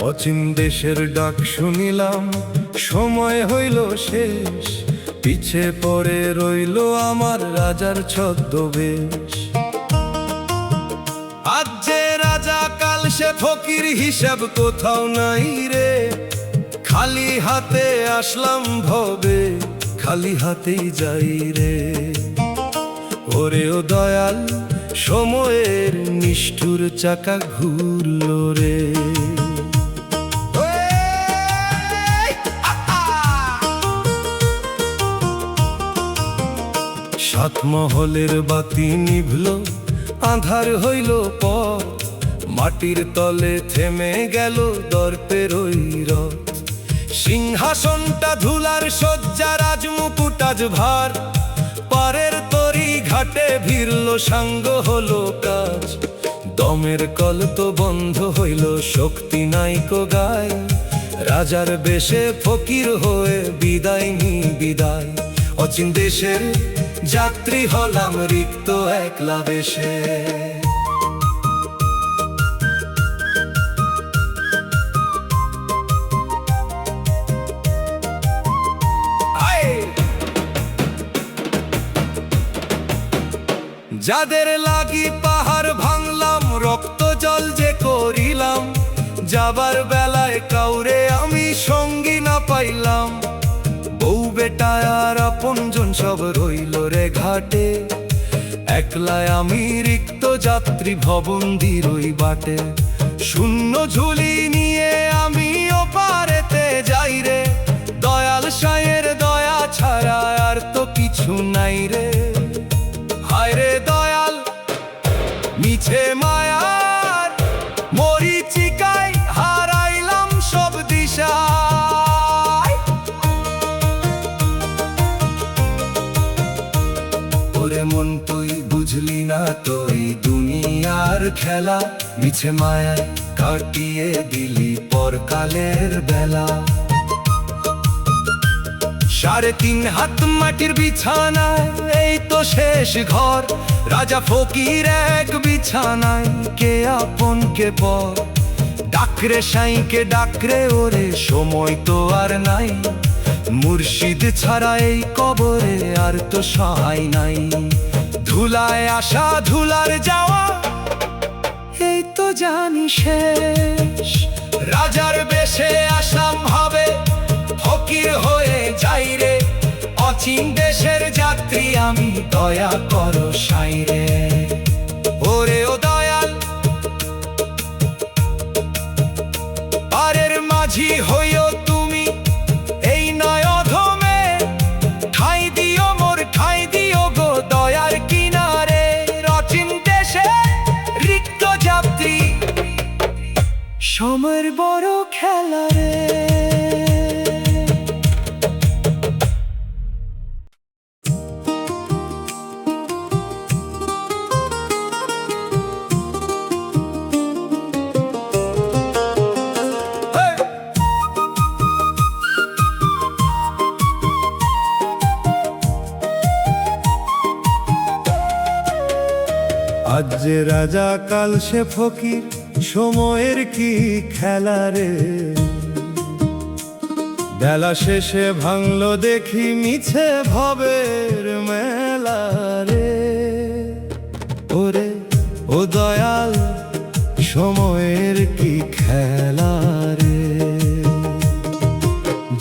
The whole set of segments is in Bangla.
অচিন দেশের ডাক শুনিলাম, সময় হইল শেষ। পিছে পড়ে রইল আমার রাজার ছদ্মবেশ। আজ যে রাজা কাল সে ফকির, হিসাব কোথাও নাই রে। খালি হাতে আসলাম ভবে, খালি হাতেই যাই রে। ওরে ও দয়াল, সময়ের নিষ্ঠুর চাকা ঘুরল রে। সাত মহলের বাতি নিভল, আঁধার হইল পথ। মাটির তলে থেমে গেল দর্পের ওই রথ। সিংহাসনটা ধুলার শয্যা, রাজমুকুট আজ ভার। পারের তরি ঘাটে ভিড়ল, সাঙ্গ হলো কাজ। দমের কল তো বন্ধ হইল, শক্তি নাই কো গায়। রাজার বেশে ফকির হয়ে বিদায় নি বিদায়। অচিন দেশের যাত্রী হলাম রিক্ত একলা বেশে। যাদের লাগি পাহাড় ভাঙলাম, রক্ত জল যে করিলাম। যাবার বেলায় কাউরে আমি সঙ্গী না পাইলাম। বউ বেটা আর আপনজন সব রইল রে ঘাটে। একলায় আমি রিক্ত যাত্রী, ভবন্দির ওই বাটে। শূন্য ঝুলি নিয়ে আমি ওপারেতে যাই রে। দয়াল সায়ের দয়া ছাড়া আর তো কিছু নাই রে। হায় রে দয়াল, মিছে মায়ার মরিচিকায় হারাইলাম সব দিশা। ওরে মন, তুই বুঝলি না তো এই দুনিয়ার খেলা। মিছে মায়ায় কাটিয়ে দিলি পরকালের বেলা। 3.5 হাত মাটির বিছানায় এই তো শেষ ঘর। রাজা ফকির এক বিছানায়, কে আপন কে পর। ডাকরে সাইকে ডাকরে ওরে, সময় তো আর নাই। মুর্শিদ ছাড়া এই কবরে আর তো সহায় নাই। ধুলায় আসা ধুলার যাওয়া, এই তো জানি শেষ। রাজার বেশে আসলাম ভাবে, ফকির হয়ে যাই রে। অচিন দেশের যাত্রী আমি, দয়া করো সাই রে। ওরে ও দয়াল, পারের মাঝি হইও তুমি, এই নয় অধমে। ঠাই দিও মোর, ঠাই দিও গো দয়ার কিনারে। অচিন দেশে রিক্ত যাত্রী, সময়ের বড় খেলা রে। আজ যে রাজা কাল সে ফকির, সময়ের কি খেলা রে। বেলা শেষে ভাঙলো দেখি মিছে ভবের মেলা রে। ওরে ও দয়াল, সময়ের কি খেলা রে।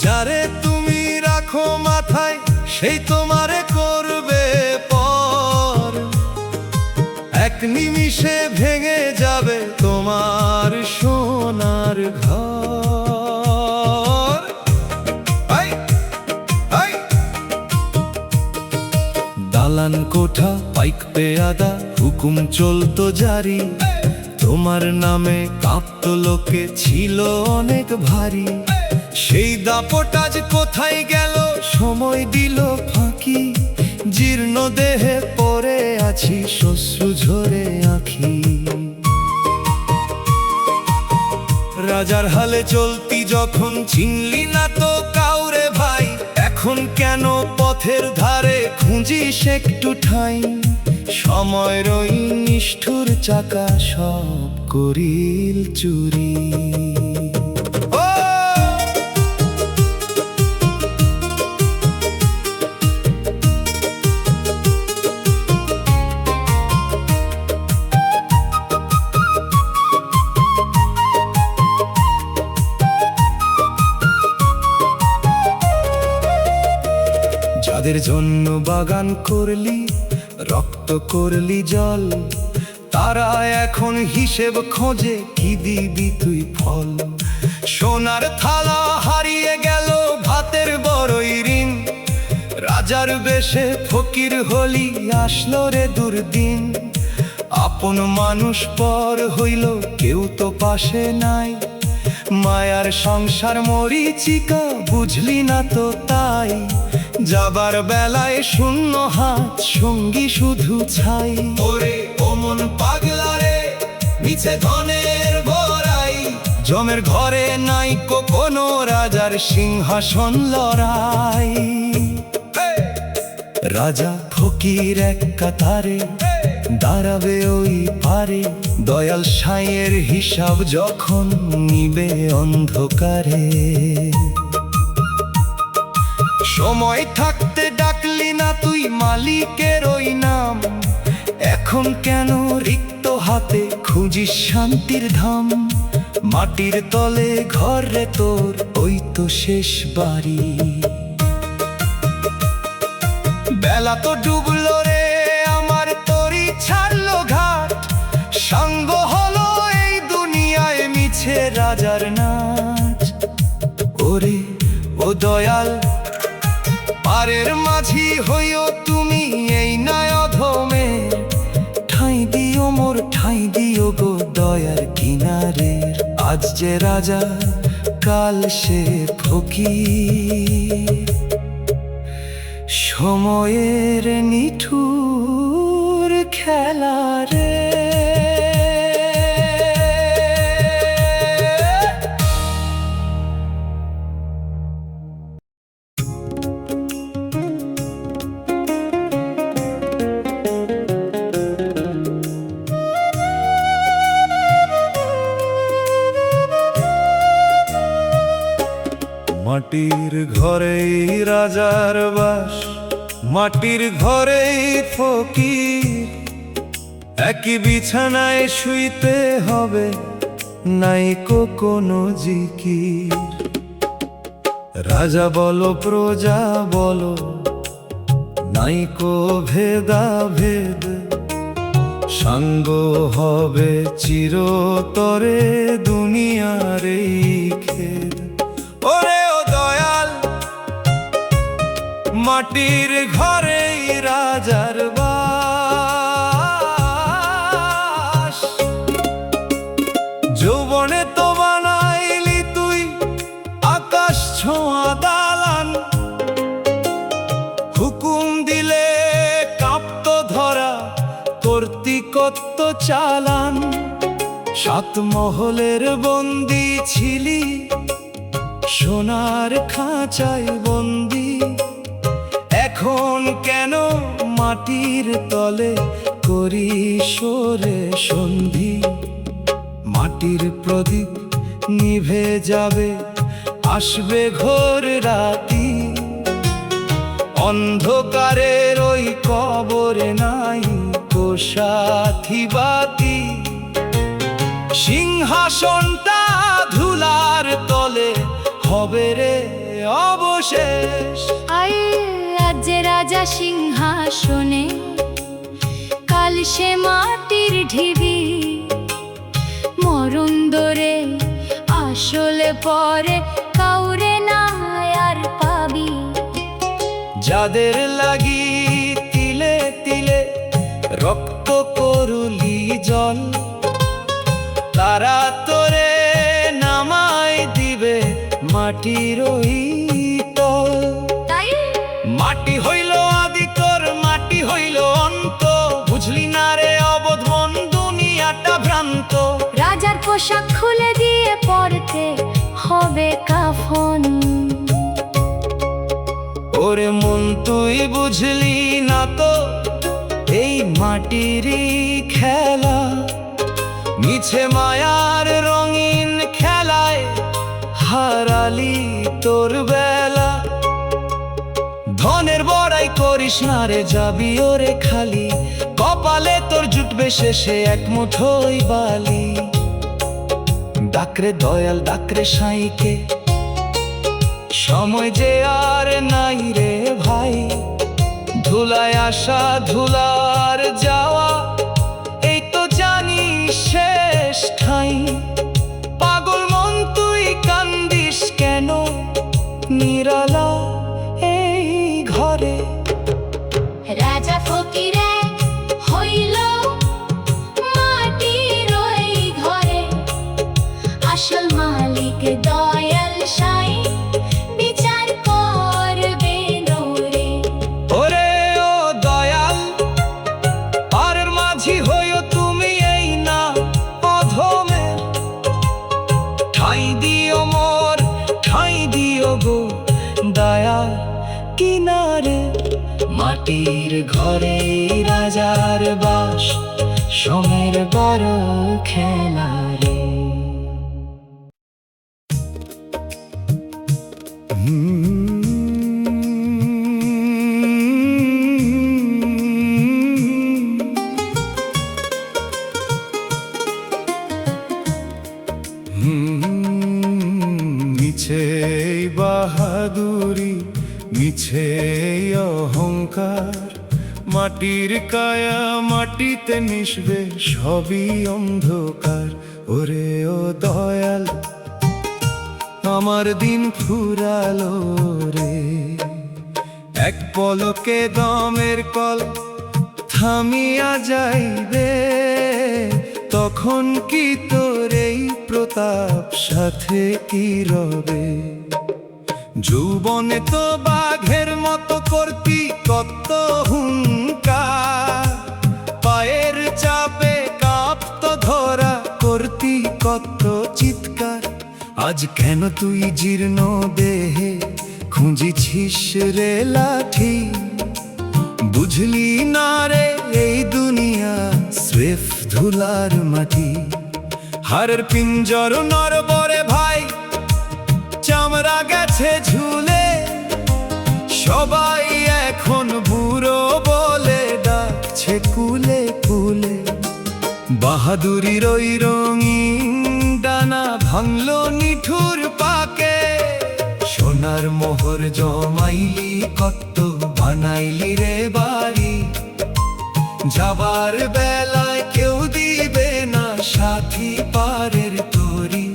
যারে তুমি রাখো মাথায়, সেই তোমারে করবে পর। এক নিমিষে ভেঙে যাবে তোমার সোনার ঘর। দালান কোঠা পাইক পেয়াদা, হুকুম চলতো জারি। তোমার নামে কাঁপতো লোকে, ছিল অনেক ভারী। সেই দাপট আজ কোথায় গেল, সময় দিল ফাঁকি। জীর্ণ দেহে পড়ে আছি, শ্মশ্রু ঝরে আঁখি। রাজার হালে চলতি যখন, চিনলি না তো কাউরে ভাই। এখন কেন পথের ধারে খুঁজিস একটু ঠাঁই। সময়ের ওই নিষ্ঠুর চাকা সব করিল চুরি। সেজন্য বাগান করলি, রক্ত করলি জল, তারা এখন হিসেব খোঁজে কি দিবি তুই ফল। সোনার থালা হারিয়ে গেল, ভাতের বড়ই ঋণ, রাজার বেশে ফকির হলি, আসলো রে দুর্দিন। আপন মানুষ পর হইল, কেউ তো পাশে নাই, মায়ার সংসার মরিচিকা বুঝলি না তো তাই। যাবার বেলায় শূন্য হাত, সঙ্গী শুধু ছাই। ওরে ও মন পাগলা রে, মিছে ধনের বড়াই, জমের ঘরে নাই কোনো রাজার সিংহাসন লড়াই। রাজা ফকির এক কাতারে, দাঁড়াবে ওই পারে, দয়াল সাঁইয়ের হিসাব যখন নিবে অন্ধকারে। সময় থাকতে ডাকলি না তুই মালিকের ওই নাম, এখন কেন রিক্ত হাতে খুঁজিস শান্তির ধাম। মাটির তলে ঘর রে তোর, ওই তো শেষ বাড়ি। বেলা তো ডুবলো রে আমার, তোরই ছাড়লো ঘাট, সাঙ্গ হলো এই দুনিয়ায় মিছে রাজার নাচ। ওরে ও দয়াল, পারের মাঝি হইও তুমি, এই নয় অধমে ঠাঁই দিও মোর, ঠাঁই দিও গো দয়ার কিনারের। আজ যে রাজা, কাল সে ফকির, সময়ের নিঠুর খেলা রে। মাটির ঘরেই রাজার বাস, মাটির ঘরেই ফকির, একই বিছানায় শুইতে হবে, নাইকো কোনো জিকির। রাজা বলো প্রজা বলো, নাইকো ভেদা ভেদ, সাঙ্গ হবে চিরতরে দুনিয়ার এই খেদ। ওরে ও দয়াল, মাটির ঘরেই রাজার বাস, যৌবনে তো বানাইলি তুই আকাশ ছোঁয়া দালান, হুকুম দিলে কাঁপত ধরা, করতি কত চালান। সাত মহলের বন্দি ছিলি, সোনার খাঁচায় বন্দি, এখন কেন মাটির তলে করিস রে সন্ধি। মাটির প্রদীপ নিভে যাবে, আসবে ঘোর রাতি, অন্ধকারের ওই কবরে নাই কো সাথী বাতি। সিংহাসনটা ধুলার তলে হবে রে অবশেষ। আজ যে রাজা সিংহাসনে, কাল সে মাটির ঢিবি, মরণ দরে আসলে পরে কাউরে না আর পাবি। যাদের লাগি তিলে তিলে রক্ত করুলি জল, তারা তোরে নামাই দিবে মাটির ওই তল। মাটি হইল আদি তোর, মাটি হইল অন্ত, বুঝলি না রে অবোধ মন, দুনিয়াটা ভ্রান্ত। রাজার পোশাক খুলে দিয়ে পরতে হবে কাফন। ওরে মন তুই বুঝলি না তো এই মাটিরই খেলা, মিছে মায়ার রঙিন খেলায় হারালি তোর বেলা। ধনের বড়াই করিস না রে, যাবি ওরে খালি, কপালে তোর জুটবে শেষে এক মুঠোই বালি। ডাকরে দয়াল ডাকরে সাঁইকে, সময় যে আর নাই রে ভাই, ধুলায় আসা ধুলার যাওয়া, এই তো জানি শেষ ঠাই। পাগল মন তুই কান্দিস কেন নিরালা এই ঘরে? রাজা ফকির এক হইল মাটির ওই ঘরে, আসল মালিক দয়াল সাই বিচার করবে নরে। ওরে ও দয়াল, পারের মাঝি হইও তুমি এই না অধমের। ঠাঁই দিও মোর, ঠাঁই দিও গো দয়া কিনারে। মাটির ঘরে রাজার বাস, সময়ের বড় খেলা রে। মিছে বাহাদুরি, মিছে অহংকার, মাটির কায়া মাটিতে মিশবে সবই অন্ধকার। ওরে ও দয়াল, আমার দিন ফুরালো রে। এক পলকে দমের কল থামিয়া যাইবে, তখন কি তোর এই প্রতাপ সাথে কি রবে? যৌবনে তো বাঘের মতো করতি কত হুঙ্কার, পায়ের চাপে কাঁপতো ধরা করতি কত চিৎকার। আজ কেন তুই জীর্ণ দেহে খুঁজিছিস রে লাঠি? বুঝলি না রে এই দুনিয়া স্রেফ ধুলার মাটি। হারের পিঞ্জর নরবরে ভাই, চামড়া গেছে ঝুলে, সবাই এখন বুড়ো বলে ডাকছে কুলে কুলে। বাহাদুরির ওই রঙিন ডানা ভাঙলো নিঠুর পাকে, সোনার মোহর জমাইলি কত বানাইলি রে বাড়ি। যাবার বেলায় কেউ দিবে না সাথী পারের তরি।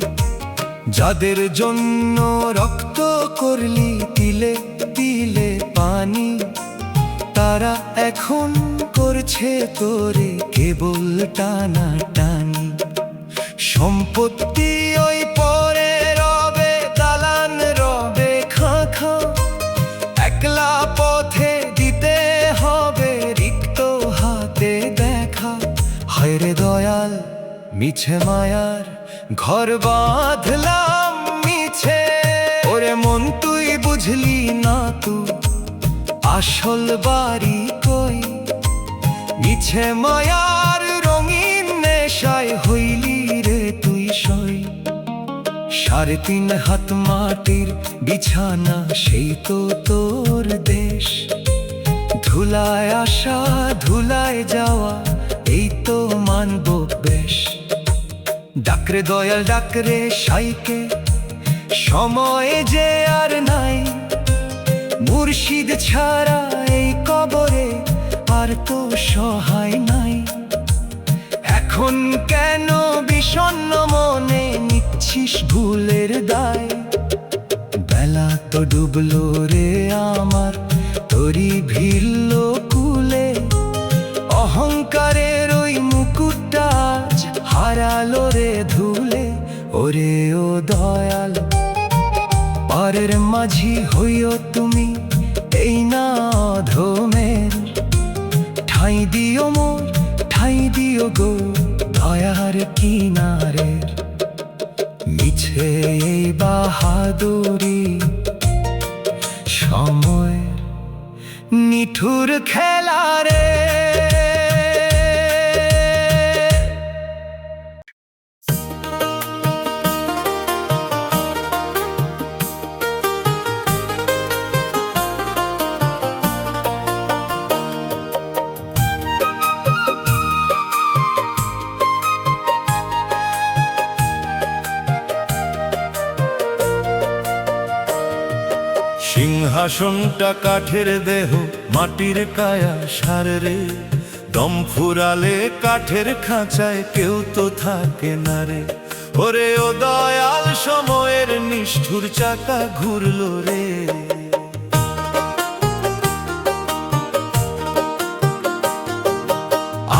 যাদের জন্য রক্ত করলি তিলে তিলে পানি, তারা এখন করছে তোরে কেবল টানা টানি। সম্পত্তি ওই পরে রবে, দালান রবে খাঁ খাঁ, একলা পথে দিতে হবে রিক্ত হাতে দেখা। হায় রে দয়াল, মিছে মায়ার ঘর বাঁধলাম মিছে। ওরে মন তুই বুঝলি না তুই আসল বাড়ি কই? মিছে মায়ার রঙিন নেশায় হইলি রে তুই সই। 3.5 হাত মাটির বিছানা, সেই তো তোর দেশ। ধুলায় আসা ধুলায় যাওয়া, এই তো মানব বেশ। ডাকরে দয়াল ডাকরে সাইকে, সময় যে আর নাই। মুর্শিদ ছাড়া এই কবরে আর তো সহায় নাই। এখন কেন বিষণ্ণ মনে নিচ্ছিস ভুলের দায়? বেলা তো ডুবলো রে আমার, তোরই ভিড়ল কুলে। অহংকারের ওই মুকুটটা আজ হারালো রে ধুলে। ওরে ও দয়াল, পারের মাঝি হইও তুমি এই না অধমের। ঠাঁই দিও মোর, ঠাঁই দিও গো দয়ার কিনারের। মিছে এই বাহাদুরি, সময়ের নিঠুর খেলা রে। সিংহাসনটা কাঠের দেহ মাটির কায়া সার রে, দম ফুরালে কাঠের খাঁচায় কেউ তো থাকে না রে। ওরে ও দয়াল সময়ের নিষ্ঠুর চাকা ঘুরলো রে।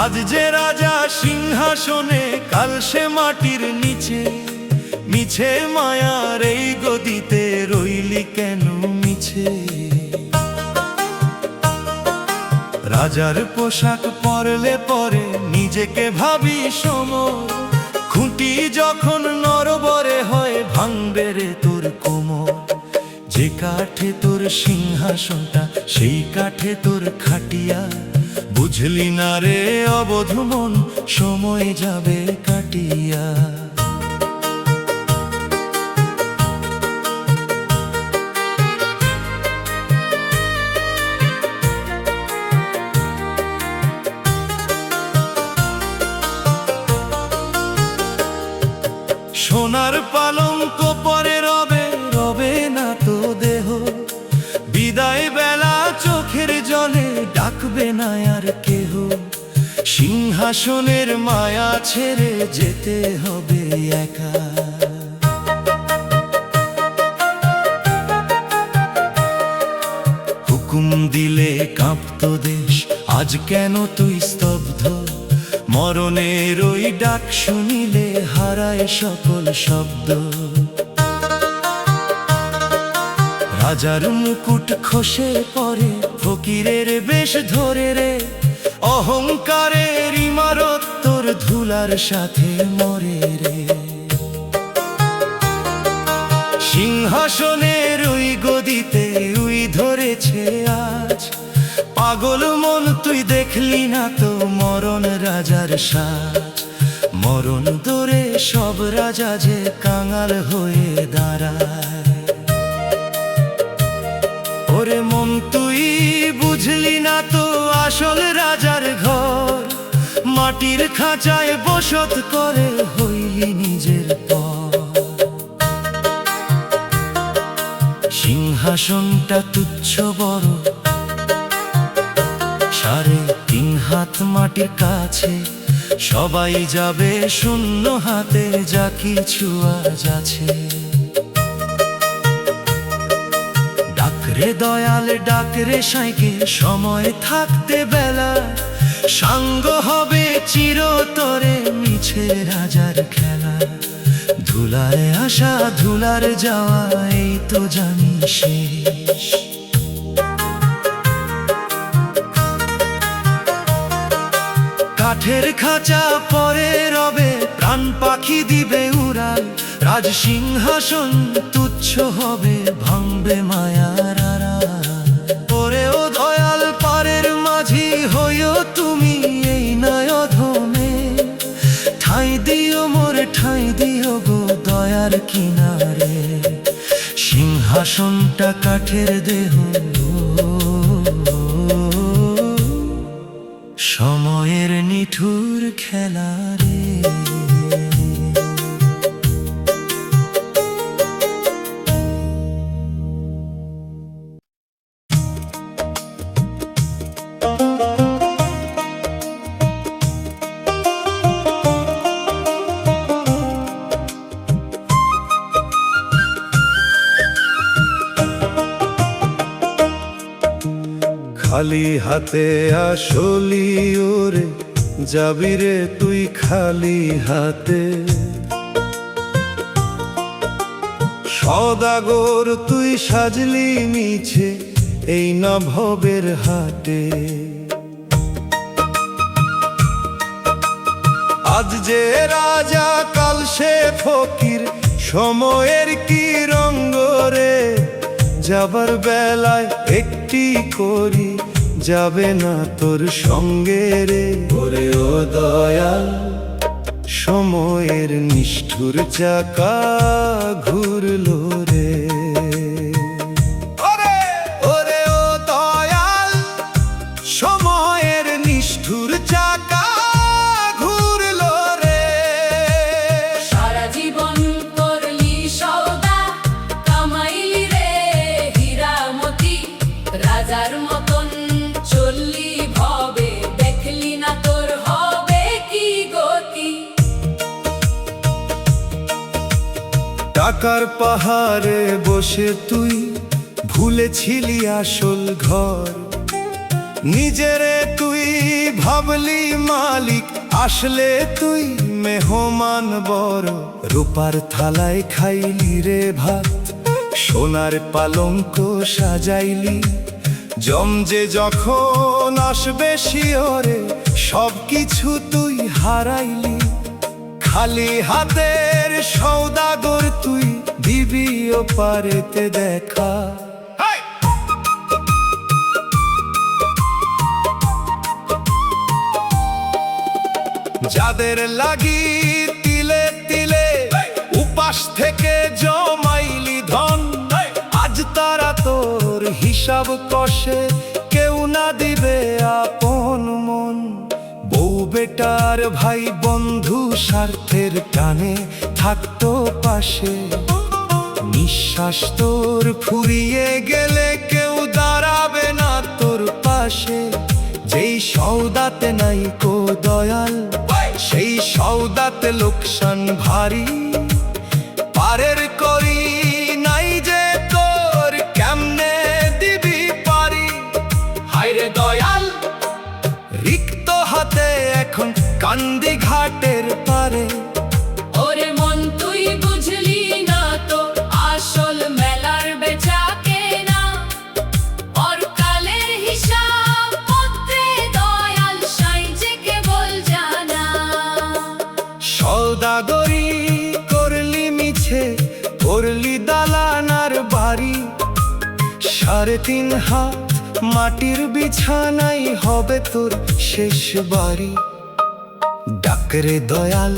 আজ যে রাজা সিংহাসনে, কাল সে মাটির নিচে, মিছে মায়ার এই গদিতে রইলি কেন মিছে। রাজার পোশাক পরলে পরে নিজেকে ভাবি সমর, খুঁটি যখন নরবরে হয় ভাঙবে রে তোর কোমর। যে কাঠে তোর সিংহাসনটা সেই কাঠে তোর খাটিয়া, বুঝলি না রে অবধ মন সময় যাবে কাটিয়া। সোনার পালঙ্ক পরে রবে, রবে না তো দেহ, বিদায় বেলা চোখের জলে ডাকবে না আর কেহ। সিংহাসনের মায়া ছেড়ে যেতে হবে একা। হুকুম দিলে কাঁপতো দেশ, আজ কেন তুই স্তব্ধ। মরণের ওই ডাক শুনিলে হারায় সকল শব্দ। রাজার মুকুট খসে পড়ে, ফকিরের বেশ ধরে রে, অহংকারের ইমারত তোর ধুলার সাথে মরে রে। সিংহাসনের ওই গদিতে উই ধরেছে আজ, পাগল মন তুই দেখলি না তো মরণ রাজার সাজ। মরণ দূরে সব রাজা যে কাঙাল হয়ে দাঁড়ায়। ওরে মন তুই বুঝলি না তো আসল রাজার ঘর, মাটির খাঁচায় বসত করে হইলি নিজের পর। সিংহাসনটা তুচ্ছ বড়, 3.5 হাত মাটির কাছে, সবাই যাবে শূন্য হাতে যা কিছু আজ আছে। ডাকরে দয়াল ডাকরে সাইকে, সময় থাকতে বেলা সাঙ্গ হবে চিরতরে মিছে রাজার খেলা। ধুলার আসা ধুলার যাওয়া এই তো জানি শেষ। কাঠের খাঁচা পরে রবে, প্রাণ পাখি দিবে উড়াল। রাজ সিংহাসন তুচ্ছ হবে, ভাঙবে মায়ার আড়াল। ওরে ও দয়াল পারের মাঝি হইও তুমি এই নয় অধমে, ঠাঁই দিও মোরে ঠাঁই দিও গো দয়ার কিনারে। সিংহাসনটা কাঠের দেহ, সময়ের নিঠুর খেলা রে। খালি হাতে আসলি ওরে, যাবি রে তুই খালি হাতে। সদাগর তুই সাজলি মিছে এই না ভবের হাটে। আজ যে রাজা কাল সে ফকির, সময়ের কি রঙ্গ রে। যাবার বেলায় একটি করি, যাবে না তোর সঙ্গে রে। ওরে ও দয়াল সময়ের নিষ্ঠুর চাকা ঘুরলো রে। ওরে ও দয়াল সময়ের নিষ্ঠুর চাকা ঘুরলো রে। সারা জীবন করলি সওদা, কামাইলি রে হীরা মতি। টাকার পাহাড়ে বসে তুই ভুলেছিলি আসল ঘর, নিজেরে তুই ভাবলি মালিক, আসলে তুই মেহমান বড়। রূপার থালায় খাইলি রে ভাত, সোনার পালঙ্ক সাজাইলি, জমজে যখন আসবে শিওরে সবকিছু তুই হারাইলি। খালি হাতের সওদাগর তুই, দিবি ও পারেতে দেখা। যাদের লাগি তিলে তিলে উপাস থেকে জমাইলি ধন, আজ তারা তোর হিসাব কষে, কেউ না দিবে আপন মন। বউ বেটার ভাই বন্ধু স্বার্থের টানে থাকতো পাশে, নিঃশ্বাস তোর ফুরিয়ে গেলে কেউ দাঁড়াবে না তোর পাশে। যেই সওদাতে নাই কো দয়াল, সেই সওদাতে লোকসান ভারী। পারের করি নাই যে তোর, কেমনে দিবি পারি। হায়রে দয়াল, রিক্ত হাতে এখন কান্দি ঘাটের পারে। ওরে মন তুই বুঝলি না তো, আসল মেলার বেচা কেনা, পরকালের হিসাব পত্রে দয়াল সাইজে কেবল জানা। সওদাগরি করলি মিছে, করলি দালানার বাড়ি, 3.5 হাত মাটির বিছানাই হবে তোর শেষ বাড়ি। ডাকরে দয়াল,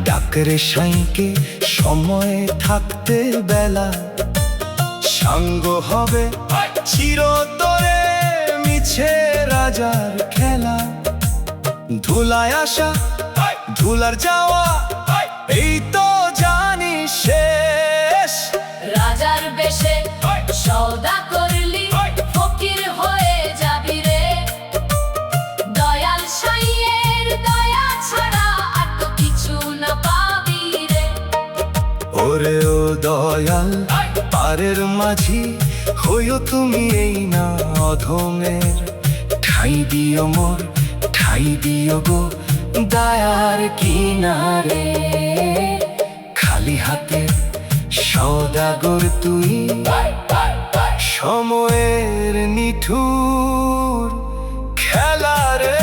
ডাকরে সাইকে, সময়ে থাকতে বেলা, সাঙ্গ হবে চিরতরে মিছে রাজার খেলা। ধুলায় আসা ধুলার যাওয়া, এই তো জানি শেষ। রাজার বেশে সওদা করলি, ফকির হয়ে যাবি রে। দয়াল সাইয়ের দয়া ছাড়া আর তো কিছু না পাবি রে। ওরে ও দয়াল, পারের মাঝি হইও তুমি এই না অধমের। ঠাই দিও মোর, ঠাই দিও গো দয়ার কিনারে। খালি হাতে সওদাগর তুই, সময়ের নিঠুর খেলা রে।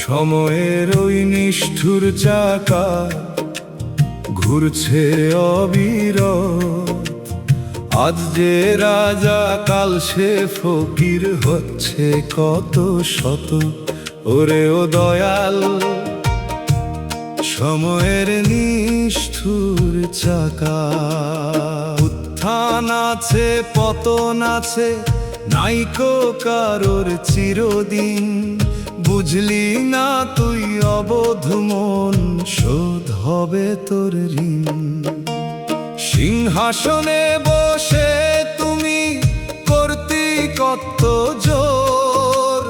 সময়ের ওই নিষ্ঠুর চাকা ঘুরছে অবিরত, আজ যে রাজা কাল সে ফকির হচ্ছে কত শত। ওরে ও দয়াল, সময়ের নিষ্ঠুর চাকা, উত্থান আছে পতন আছে, নাইকো কারোর চিরদিন। বুঝলি না তুই অবোধ মন, শোধ হবে তোর ঋণ। সিংহাসনে বসে তুমি কর্তৃকত্ব জোর,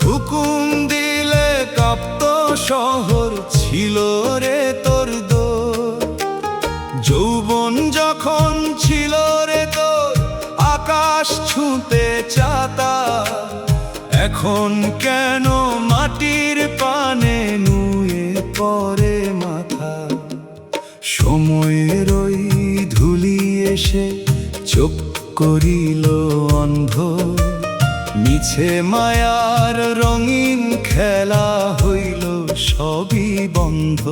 হুকুম দিলে কাঁপত শহর, ছিল রে তোর দোর। যৌবন যখন ছিল রে তোর, আকাশ ছুঁতে চাতা, এখন কেন মাটির পানে নুয়ে পড়ে মাথা। সময়ের ওই ধুলি এসে চোখ করিল অন্ধ, মিছে মায়ার রঙিন খেলা হইল সবই বন্ধ।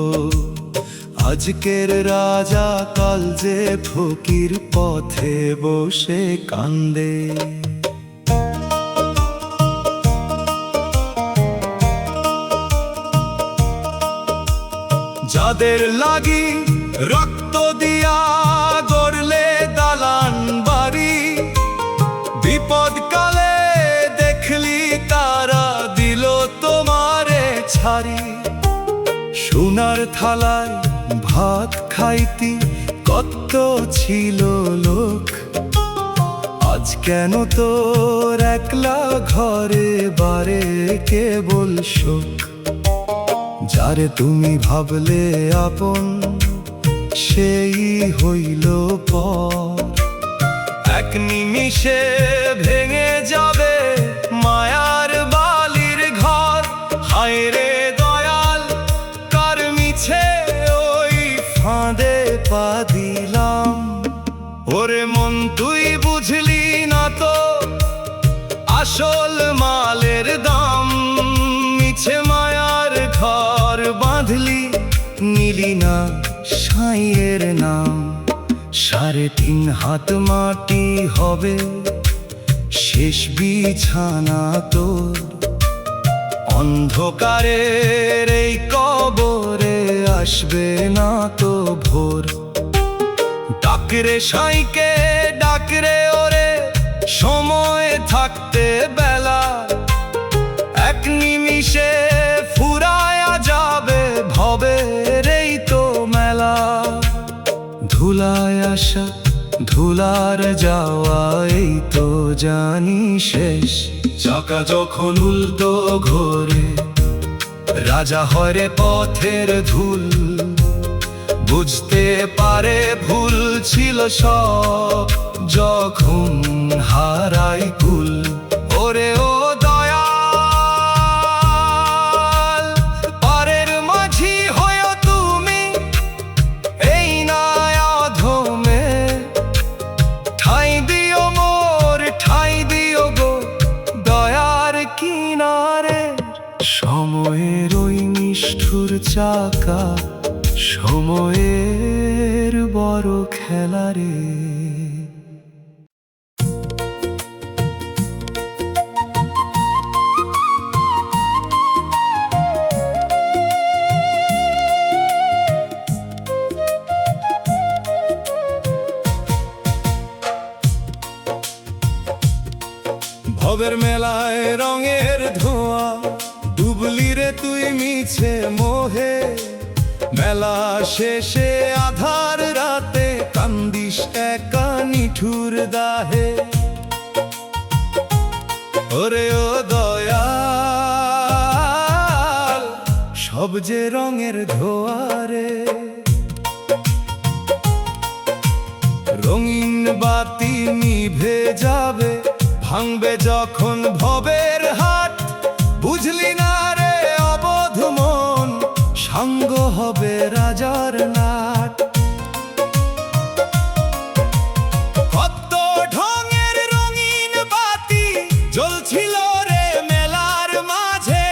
আজকের রাজা কাল যে ফকির, পথে বসে কান্দে। যাদের লাগি রক্ত দিয়া গড়লে দালান বাড়ি, বিপদকালে দেখলি তারা দিল তোমারে ছাড়ি। সোনার থালায় ভাত খাইতি কত ছিল লোক, আজ কেন তোর একলা ঘরে বারে কেবল শোক। যারে তুমি ভাবলে আপন সেই হইল পর, এক নিমিষে ভেঙে যাবে মায়ার বালির ঘর। হায় রে দয়াল, কার মিছে ওই ফাঁদে পা দিলাম। ওরে মন তুই বুঝলি না তো আসল মালের দাম, মিছে মায়ার ঘর বাঁধলি নিলি না সাইয়ের নাম। 3.5 হাত মাটি হবে শেষ বিছানা তোর, অন্ধকারের এই কবরে আসবে না তো ভোর। ডাকরে সাইকে ডাকরে ওরে সময় থাকতে বেলা, এক নিমিষে ফুরায়া যাবে ভবের এই তো মেলা। ধুলায় আসা ধুলার যাওয়া এই তো জানি শেষ, চাকা যখন উল্টো ঘোরে রাজা হরে পথের ধুল। বুঝতে পারে ভুল ছিল সব যখন হারাই কুল। ওরে ও দয়াল, পারের মাঝি হয়েও তুমি এই নাই অধমে, ঠাই দিও মোর ঠাই দিও গো দয়ার কিনারে। সময়ের ওই নিষ্ঠুর চাকা সময়ের বড় খেলা রে। ভবের মেলায় রঙের ধোঁয়া ডুবলি রে তুই মিছে মোহে, মেলা শেষে আধার রাতে কান্দিস একা নিঠুর দাহে। ওরে ও দয়াল, সব যে রঙের ধোয়ারে, রঙিন বাতি নিভে যাবে ভাঙবে যখন ভবের হাট। বুঝলি না রে অবধ মন, সাঙ্গ হবে রাজার নাট। কত ঢঙের রঙিন বাতি জ্বলছিল রে মেলার মাঝে,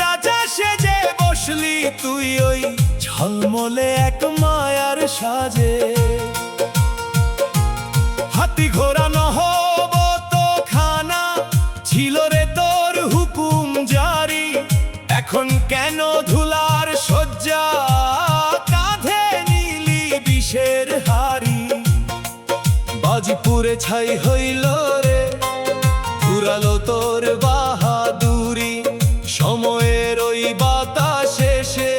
রাজা সেজে বসলি তুই ওই ঝলমলে এক মায়ার সাজে। হাতি ঘোড়া নহব তো খানা ছিল রে তোর হুকুম জারি, এখন কেন ধুলার শয্যা কাঁধে নিলি বিষের হাড়ি। বাজিপুরে ছাই হইল রে ফুরালো তোর বাহাদুরি, সময়ের ওই বাতাসে সে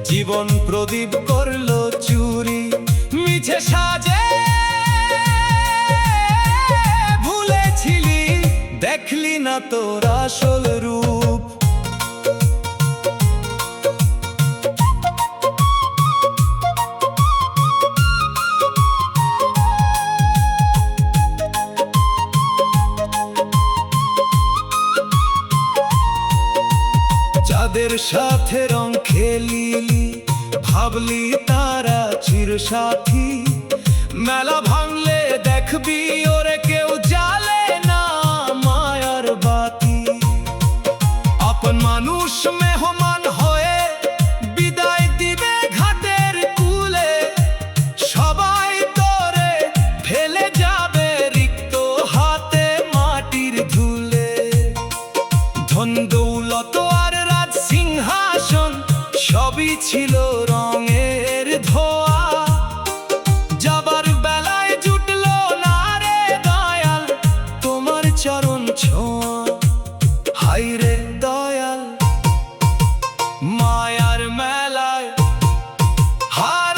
জীবন প্রদীপ করলো চুরি। মিছে সাজে ভুলেছিলি দেখলি না তোর আসল রূপ। যাদের সাথে রং খেলিলি ভাবলি তারা চির সাথী, মেলা ভাঙলে দেখবি ওরে কেউ জ্বালে না মায়ার বাতি। আপন মানুষ মেহমান হয়ে বিদায় দিবে ঘাটের কুলে, সবাই তোরে ফেলে যাবে রিক্ত হাতে মাটির ধুলে। ধন দৌলত আর রাজ সিংহাসন সবই ছিল রঙের ধোয়া, যাবার বেলায় জুটলো না রে দয়াল তোমার চরণ ছোঁয়া। হাই রে দয়াল মায়ার মেলায় হায়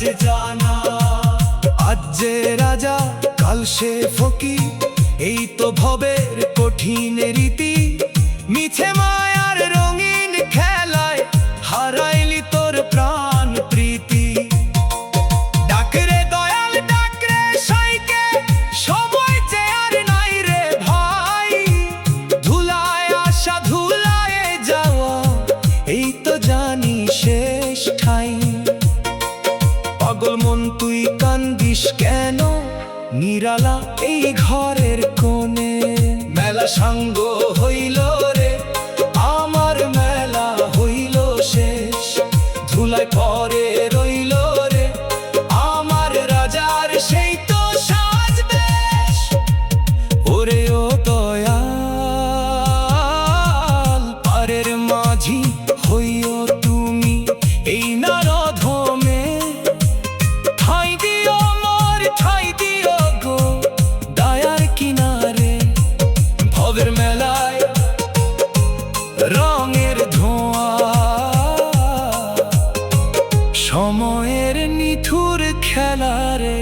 যে জানা। আজ যে রাজা কাল সে ফকির, এই তো ভবের কঠিন রীতি। মিছে মায়ার রঙিন খেলায় হারাইলি তোর প্রাণ প্রীতি। ডাকরে দয়াল ডাকরে সাইকে, সময় যে আর নাই রে ভাই। ধুলায় আসা ধুলায় যাওয়া, এই তো জানি শেষ ঠাই। পাগল মন তুই কান্দিস কেন, নিরালা এই ঘরের কোণে। মেলা সাঙ্গ হইল রে আমার, মেলা হইল শেষ। ধুলায় পরে রইল রে আমার রাজার সেই তো সাজ বেশ। ওরে ও দয়াল পারের মাঝি হইও তুমি এই নরধমে। ঠাই দিও মোর ঠাই দিও গো দয়ার কিনারে। ভবের মেলায় রঙের ধোঁয়া, সময়ের নিঠুর খেলা রে।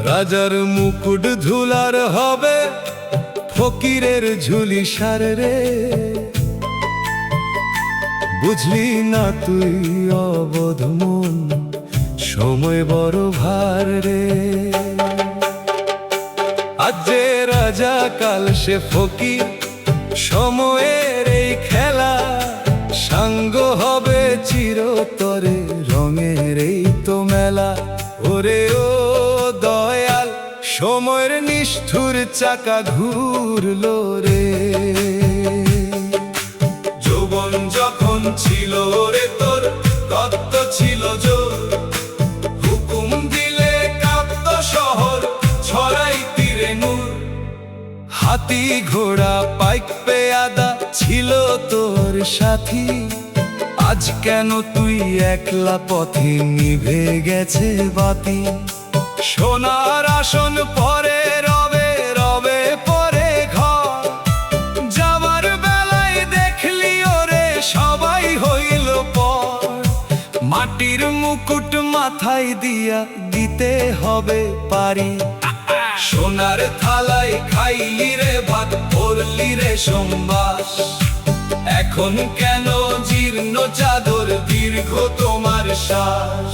রাজার মুকুট ধুলার হবে, ফকিরের ঝুলি সার রে। বুঝলি না তুই অবোধ মন, সময় বড় ভার রে। আজ যে রাজা কাল সে ফকির, সময়ের এই খেলা সাঙ্গ হবে চিরতরে। রঙের এই তো মেলা। ওরে ও দয়াল সময়ের নিষ্ঠুর চাকা ঘুরলো রে। যৌবন যখন ছিল রে তোর, কত ছিল জোর। হুকুম দিলে কাঁপত শহর, ছড়াই তীরে নূর। হাতি ঘোড়া পাইক পেয়াদা ছিল তোর সাথী। আজ কেন তুই একলা পথে, নিভে গেছে বাতি। সোনার আসন পরে রবে রবে পরে ঘর। যাবার বেলায় দেখলি ওরে সবাই হইল পর। মাটির মুকুট মাথায় দিয়া দিতে হবে পারি। সোনার থালায় খাইলি রে ভাত, পড়লি রে সম্বাস। এখন কেন জীর্ণ চাদর, দীর্ঘ তোমার শ্বাস।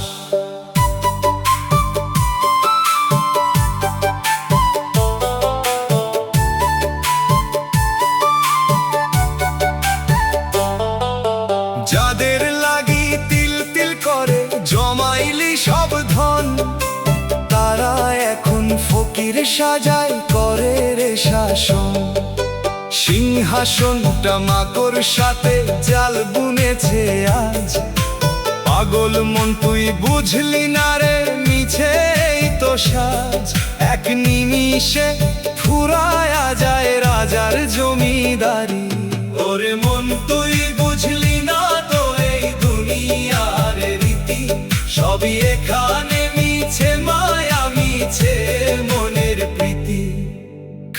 যাদের লাগি তিল তিল করে জমাইলি সব ধন, তারা এখন ফকির সাজায় করে রে শাসন। সিংহাসনটা মাকড় সাথে জাল বুনেছে আজ। পাগল মন তুই বুঝলি না রে, মিছে এই তো সাজ। এক নিমিষে ফুরায়া যায় রাজার জমিদারি। ওরে মন তুই বুঝলি না তো এই দুনিয়ার রীতি। সবই এখানে মিছে মায়া, মিছে মনের প্রীতি।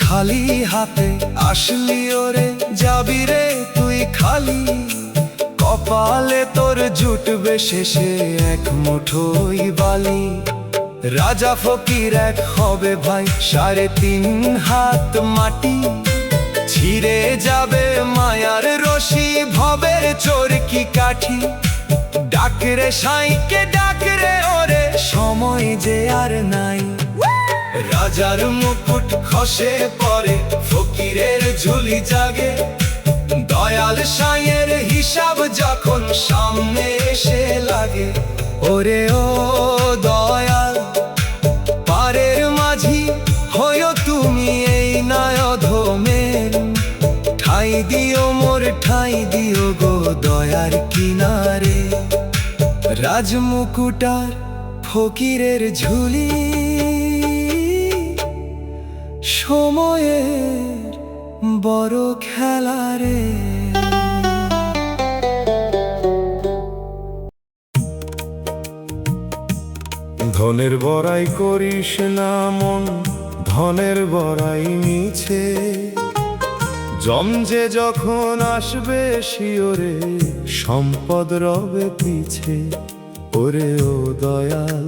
খালি হাতে আসলি ওরে, যাবি রে তুই খালি। কপালে তোর জুটবে শেষে এক মুঠোই বালি। রাজা ফকির এক হবে ভাই, 3.5 হাত মাটি। ছিঁড়ে যাবে মায়ার রশি, ভবের চরকি কাঠি। ডাকরে সাইকে ডাকরে ওরে, সময় যে আর নাই। রাজার মুকুট খসে পড়ে, ফকিরের ঝুলি জাগে। দয়াল সাইয়ের হিসাব যখন সামনে এসে লাগে। ওরে ও দয়াল পারের মাঝি হইও তুমি এই নয় অধমের। ঠাই ঠাঁই দিও গো দয়ার কিনারে। রাজমুকুটার ফকিরের ঝুলি, সময়ের বড় খেলারে। ধনের বড়াই করিস না মন, ধনের বড়াই মিছে। জমজে যখন আসবে শিওরে, সম্পদ রবে পিছে। ওরে ও দয়াল,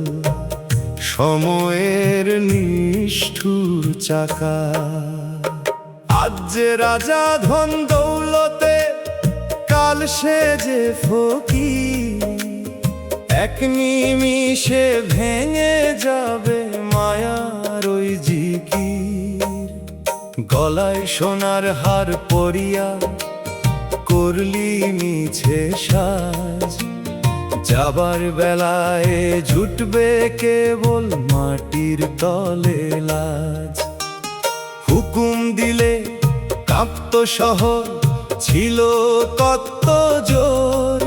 সময়ের নিষ্ঠুর চাকা। আজ যে রাজা ধন দৌলতে, কাল সে যে ফকির। এক নিমিষে ভেঙে যাবে মায়ার ওই জিকির। গলায় সোনার হার পরিয়া করলি মিছে সাজ, যাবার বেলায় জুটবে কেবল মাটির তলে লাজ। হুকুম দিলে কাঁপত শহর, ছিল কত জোর।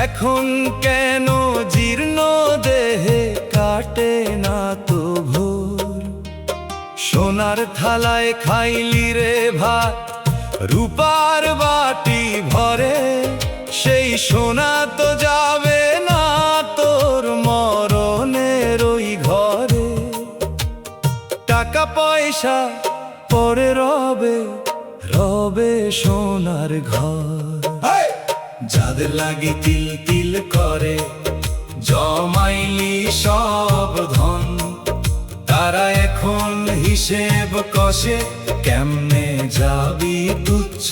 এখন কেন জীর্ণ দেহে কাটে না তো ভোর। সোনার থালায় খাইলি রে ভাত, রূপার বাটি ভরে। সেই সোনা তো যাবে না তোর মরণের ওই ঘরে। টাকা পয়সা পরে রবে, রবে সোনার ঘর। যাদের লাগি তিল তিল করে জমাইলি সব ধন, তারা এখন হিসেব কষে কেমনে যাবি তুচ্ছ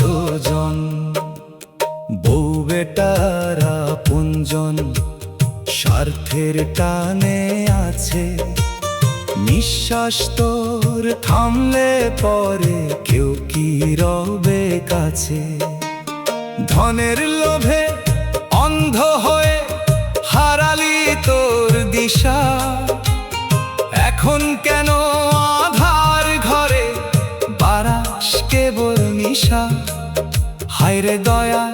জন। বউ বেটারা পুঞ্জন স্বার্থের টানে আছে, নিঃশ্বাস তোর থামলে পরে কেউ কি রবে কাছে। ধনের লোভে অন্ধ হয়ে হারালি তোর দিশা, এখন কেন আধার ঘরে বারাস কেবল নিশা। হায়রে দয়া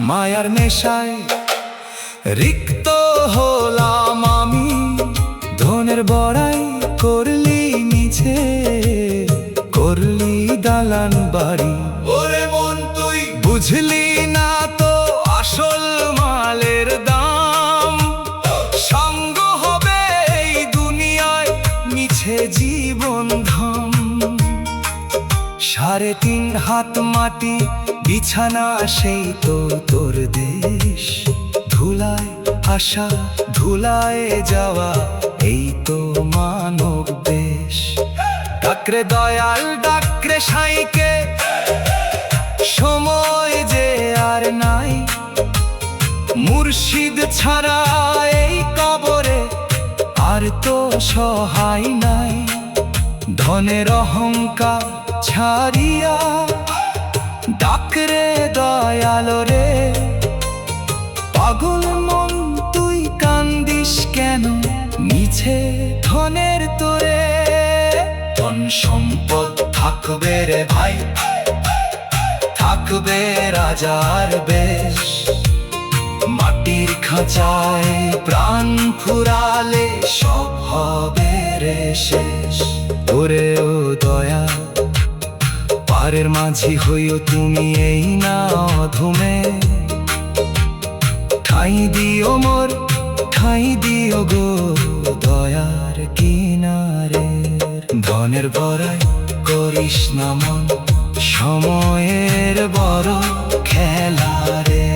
মায়ার নেশায় রিক্ত হলাম আমি, ধনের বড়াই করলি মিছে, করলি দালান বাড়ি। ওরে মন তুই বুঝলি না তো আসল মালের দাম, সঙ্গ হবে এই দুনিয়ায় মিছে জীবন ধাম। 3.5 হাত মাটি বিছানা, সেই তো তোর দেশ। ধুলায় আসা ধুলায় যাওয়া, এই তো মানব বেশ। ডাকরে দয়াল ডাকরে সাইকে, সময় যে আর নাই। মুর্শিদ ছাড়া এই কবরে আর তো সহায় নাই। ধনের অহংকার ছাড়িয়া ডাকরে দয়াল রে। পাগল মন তুই কান্দিস কেন মিছে ধনের তোরে। ধন সম্পদ থাকবে রে ভাই, থাকবে রাজার বেশ। মাটির খাঁচায় প্রাণ ফুরালে সব হবে রে শেষ। ওরে ও দয়া, পারের মাঝি হইও তুমি এই না অধমে। ঠাঁই দিও মোর, ঠাঁই দিও গো দয়ার কিনারে। ধনের বড়াই করিস না মন, সময়ের বড় খেলা রে।